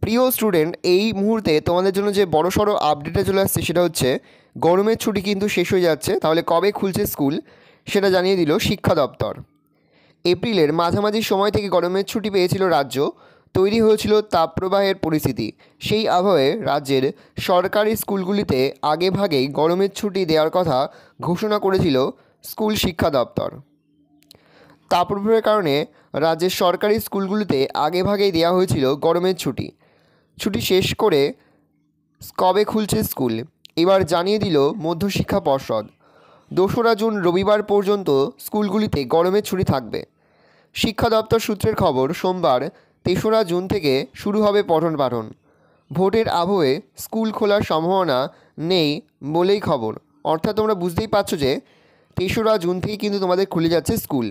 প্রিয় স্টুডেন্ট, এই মুহূর্তে তোমাদের জন্য যে বড়সড় আপডেটটা চলে আসছে সেটা হচ্ছে গরমের ছুটি কিন্তু শেষ হয়ে যাচ্ছে। তাহলে কবে খুলছে স্কুল সেটা জানিয়ে দিল শিক্ষা দপ্তর। এপ্রিলের মাঝামাঝি সময় থেকে গরমের ছুটি পেয়েছিল রাজ্য। তৈরি হয়েছিল তাপপ্রবাহের পরিস্থিতি। সেই আবহে রাজ্যের সরকারি স্কুলগুলিতে আগেভাগেই গরমের ছুটি দেওয়ার কথা ঘোষণা করেছিল স্কুল শিক্ষা দপ্তর। তাপপ্রবাহের কারণে রাজ্যের সরকারি স্কুলগুলিতে আগেভাগেই দেওয়া হয়েছিল গরমের ছুটি শেষ করে কবে খুলছে স্কুল এবার জানিয়ে দিল মধ্যশিক্ষা পর্ষদ। 2রা জুন রবিবার পর্যন্ত স্কুলগুলিতে গরমের ছুটি থাকবে। শিক্ষা দপ্তর সূত্রের খবর, সোমবার 3রা জুন থেকে শুরু হবে পঠন পাঠন। ভোটের আবহে স্কুল খোলার সম্ভাবনা নেই বলেই খবর। অর্থাৎ তোমরা বুঝতেই পারছো যে 3রা জুন থেকে কিন্তু তোমাদের খুলে যাচ্ছে স্কুল।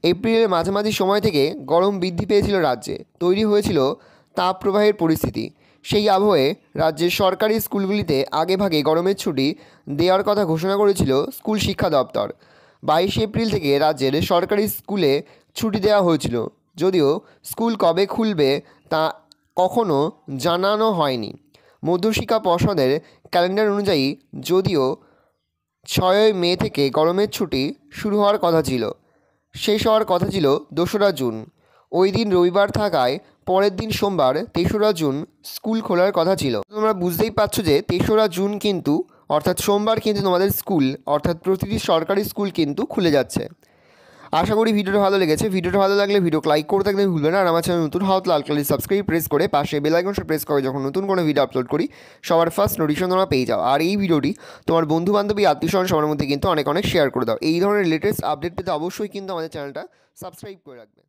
এপ্রিলের মাঝামাঝি সময় থেকে গরম বৃদ্ধি পেয়েছিল রাজ্যে। তৈরি হয়েছিল তাপপ্রবাহের পরিস্থিতি। সেই আবহে রাজ্যের সরকারি স্কুলগুলিতে আগেভাগে গরমের ছুটি দেওয়ার কথা ঘোষণা করেছিল স্কুল শিক্ষা দপ্তর। 22 এপ্রিল থেকে রাজ্যের সরকারি স্কুলে ছুটি দেওয়া হয়েছিল, যদিও স্কুল কবে খুলবে তা কখনো জানানো হয়নি। মধ্যশিক্ষা পর্ষদের ক্যালেন্ডার অনুযায়ী যদিও 6 মে থেকে গরমের ছুটি শুরু হওয়ার কথা ছিল, শেষ হওয়ার কথা ছিল 2রা জুন। ওই দিন রবিবার থাকায় পরের দিন সোমবার 3রা জুন স্কুল খোলার কথা ছিল। তোমরা বুঝতেই পারছো যে 3রা জুন কিন্তু অর্থাৎ সোমবার কিন্তু তোমাদের স্কুল অর্থাৎ প্রতিটি সরকারি স্কুল কিন্তু খুলে যাচ্ছে। আশা করি ভিডিওটা ভালো লেগেছে। ভিডিওটা ভালো লাগলে ভিডিওকে লাইক করতে একদম ভুলবে না। আর আমার চ্যানেল নতুন হওয়া লাল কালার সাবস্ক্রাইব প্রেস করে পাশে বেল আইকনটা প্রেস করে যখন নতুন কোনো ভিডিও আপলোড করি সবার ফার্স্ট নোটিফিকেশন তোমরা পেয়ে যাও। আর এই ভিডিওটি তোমার বন্ধু বান্ধবী আত্মীয়স্বজন সবার মধ্যে কিন্তু অনেক শেয়ার করে দাও। এই ধরনের লেটেস্ট আপডেট পেতে অবশ্যই কিন্তু আমাদের চ্যানেলটা সাবস্ক্রাইব করে রাখবে।